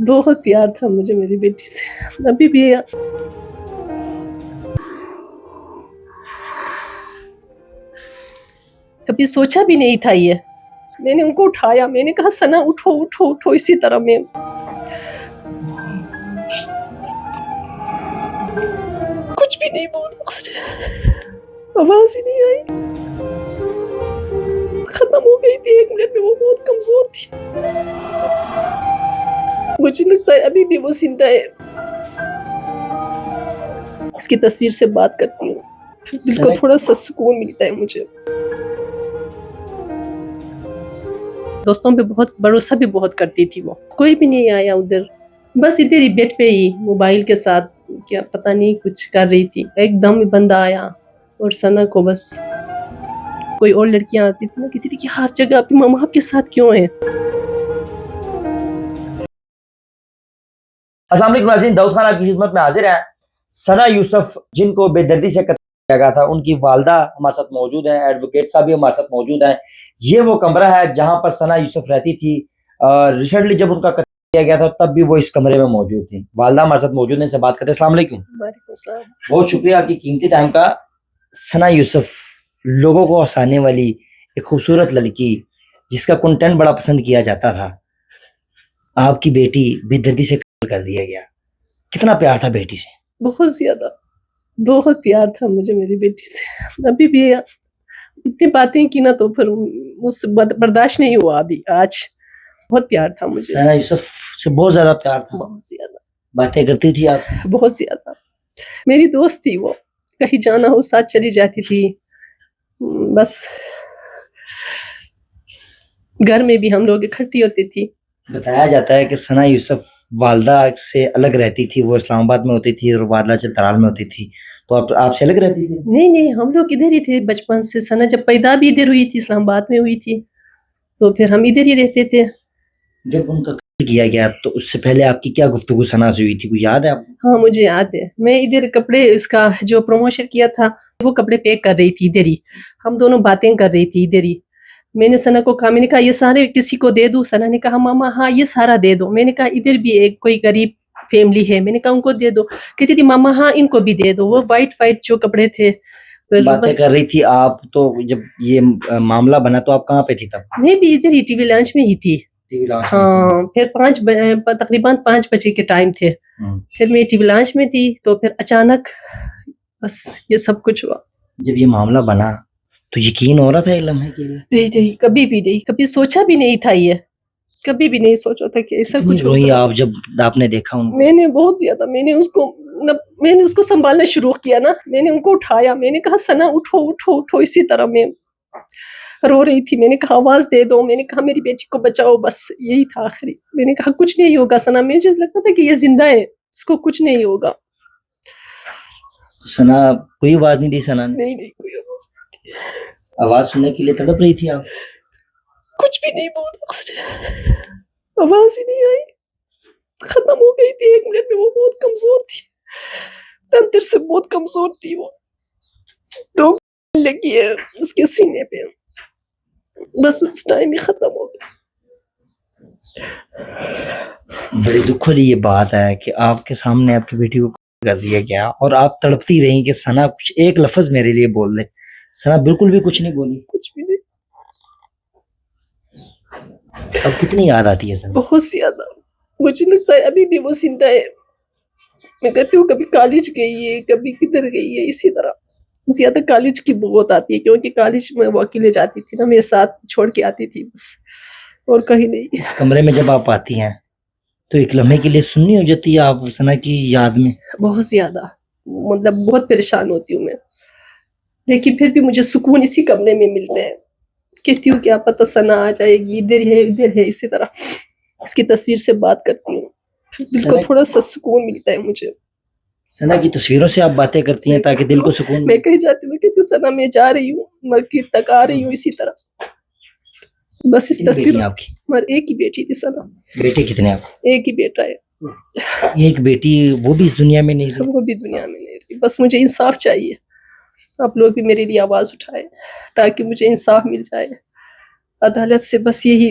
بہت پیار تھا مجھے میری بیٹی سے، ابھی بھی ہے۔ کبھی سوچا بھی نہیں تھا یہ، میں نے ان کو اٹھایا، میں نے کہا ثنا اٹھو اٹھو اٹھو، اسی طرح میں کچھ بھی نہیں بولا، اس نے آواز ہی نہیں آئی، ختم ہو گئی تھی 1 منٹ میں، وہ بہت کمزور تھی، مجھے لگتا ہے ابھی بھی وہ زندہ ہے۔ اس کی تصویر سے بات کرتی ہوں، پھر دل کو تھوڑا سا سکون ملتا ہے مجھے۔ دوستوں پہ بہت بھروسہ بھی بہت کرتی تھی وہ، کوئی بھی نہیں آیا ادھر، بس ادھر ہی بیڈ پہ ہی موبائل کے ساتھ کیا پتہ نہیں کچھ کر رہی تھی، ایک دم بندہ آیا اور ثنا کو بس، کوئی اور لڑکیاں آتی تھی نا، کہتی تھی کہ ہر جگہ آپ کی ماما آپ کے ساتھ کیوں ہیں۔ السلام علیکم ناظرین، داؤد خان آپ کی خدمت میں حاضر ہے۔ ثنا یوسف جن کو بے دردی سے قتل کیا گیا تھا، ان کی والدہ ہمارے ساتھ موجود ہیں، ایڈوکیٹ صاحب بھی ہمارے ساتھ موجود ہیں۔ یہ وہ کمرہ ہے جہاں پر ثنا یوسف رہتی تھی۔ ریسنٹلی جب ان کا قتل کیا گیا تھا تب بھی وہ اس کمرے میں موجود تھی۔ والدہ ہمارے ساتھ موجود ہیں، ان سے بات کرتے ہیں۔ السلام علیکم۔ وعلیکم السلام۔ بہت شکریہ آپ کی قیمتی ٹائم کا۔ ثنا یوسف لوگوں کو ہنسانے والی ایک خوبصورت لڑکی جس کا کنٹینٹ بڑا پسند کیا جاتا تھا، آپ کی بیٹی بے دردی سے قتل کر دیا گیا، کتنا پیار تھا بیٹی سے؟ بہت زیادہ، بہت پیار تھا مجھے میری بیٹی سے، ابھی بھی ہے۔ اتنی باتیں کی نا تو پھر مجھ سے برداشت نہیں ہوا، ابھی آج بہت پیار تھا مجھے۔ ثنا یوسف سے بہت زیادہ پیار تھا، بہت زیادہ باتیں کرتی تھی آپ سے؟ بہت زیادہ، میری دوست تھی وہ، کہیں جانا ہو ساتھ چلی جاتی تھی، بس گھر میں بھی ہم لوگ اکٹھی ہوتی تھی۔ بتایا جاتا ہے کہ ثنا یوسف والدہ سے الگ رہتی تھی، وہ اسلام آباد میں ہوتی تھی اور والدہ چترال میں ہوتی تھی، تو آپ سے الگ رہتی تھی؟ نہیں، ہم لوگ ادھر ہی تھے بچپن سے۔ ثنا جب پیدا بھی ادھر ہوئی تھی، اسلام آباد میں ہوئی تھی، تو پھر ہم ادھر ہی رہتے تھے۔ جب ان کا قتل کیا گیا تو اس سے پہلے آپ کی کیا گفتگو ثنا سے ہوئی تھی، کوئی یاد ہے آپ کو؟ ہاں مجھے یاد ہے، میں ادھر کپڑے، اس کا جو پروموشن کیا تھا وہ کپڑے پیک کر رہی تھی ادھر ہی، ہم دونوں باتیں کر رہی تھی ادھر ہی۔ میں نے ثنا کو کہا، میں نے کہا یہ سارے کسی کو دے دوں؟ ثنا نے کہا ماما ہاں یہ سارا دے دو۔ میں نے کہا ادھر بھی ایک کوئی غریب فیملی ہے، میں نے کہا ان کو دے دو، کہتی تھی ماما ہاں ان کو بھی دے دو۔ وہ وائٹ جو کپڑے تھے، باتیں کر رہی تھی آپ، تو جب یہ معاملہ بنا تو آپ کہاں پہ تھی تب؟ میں بھی ادھر ہی ٹی وی لانچ میں ہی تھی۔ ہاں پھر تقریباً 5 بجے کے ٹائم تھے، پھر میں ٹی وی لانچ میں تھی، تو پھر اچانک بس یہ سب کچھ ہوا۔ جب یہ معاملہ بنا تو یقین ہو رہا تھا ایک لمحے کے لیے؟ نہیں، کبھی بھی نہیں، کبھی سوچا بھی نہیں تھا، یہ کبھی بھی نہیں سوچا تھا کہ ایسا کچھ روئی ہوگا۔ آپ جب آپ نے دیکھا ان کو؟ میں نے بہت زیادہ، میں نے اس کو سنبھالنا شروع کیا نا، میں نے ان کو اٹھایا، میں نے کہا ثنا اٹھو اٹھو اٹھو، اسی طرح میں رو رہی تھی۔ میں نے کہا آواز دے دو، میں نے کہا میری بیٹی کو بچاؤ، بس یہی تھا آخری۔ میں نے کہا کچھ نہیں ہوگا ثنا، مجھے لگتا تھا کہ یہ زندہ ہے، اس کو کچھ نہیں ہوگا۔ ثنا کوئی آواز نہیں دی؟ ثنا نے نہیں کوئی آواز نہیں دی، آواز سننے کے لیے تڑپ رہی تھی آپ؟ کچھ بھی نہیں بولا اس نے، آواز ہی نہیں آئی، ختم ہو گئی تھی 1 منٹ میں، وہ بہت کمزور تھی، تندر سے بہت کمزور تھی وہ، تو لگی ہے اس کے سینے پہ، بس اس ٹائم ہی ختم ہو گئی۔ بڑی دکھ والی یہ بات ہے کہ آپ کے سامنے آپ کی بیٹی کو کر دیا گیا اور آپ تڑپتی رہیں کہ ثنا کچھ ایک لفظ میرے لیے بول دے۔ ثنا بالکل بھی کچھ نہیں بولی؟ کچھ بھی نہیں۔ اب کتنی یاد آتی ہے ثنا؟ بہت زیادہ، مجھے لگتا ہے ابھی بھی وہ زندہ ہے۔ میں کہتی ہوں کبھی کالج گئی ہے، کبھی کدھر گئی ہے، اسی طرح زیادہ کالج کی بہت آتی ہے، کیونکہ کالج میں وہ اکیلے جاتی تھی نا، میرے ساتھ چھوڑ کے آتی تھی بس، اور کہیں نہیں۔ اس کمرے میں جب آپ آتی ہیں تو ایک لمحے کے لیے سننی ہو جاتی ہے آپ ثنا کی یاد میں؟ بہت زیادہ، مطلب بہت پریشان ہوتی ہوں میں، لیکن پھر بھی مجھے سکون اسی کمرے میں ملتے ہیں۔ کہتی ہوں کیا پتہ ثنا آ جائے گی، ادھر ہے، اسی طرح اس کی تصویر سے بات کرتی ہوں، پھر دل کو تھوڑا سا سکون ملتا ہے مجھے۔ ثنا کی تصویروں سے آپ باتیں کرتی ہیں تاکہ دل کو سکون میں کہیں جاتی ہوں کہتی ہوں ثنا میں جا رہی ہوں، مسجد تک آ رہی ہوں، اسی طرح بس اس تصویر۔ آپ کی ہماری ایک ہی بیٹی تھی ثنا۔ بیٹے کتنے آپ؟ ایک ہی بیٹا ہے۔ ایک بیٹی، وہ بھی اس دنیا میں نہیں رہی؟ وہ بھی دنیا میں نہیں رہی، بس مجھے انصاف چاہیے، آپ لوگ بھی میرے لیے آواز اٹھائے تاکہ مجھے انصاف مل جائے عدالت سے، بس یہی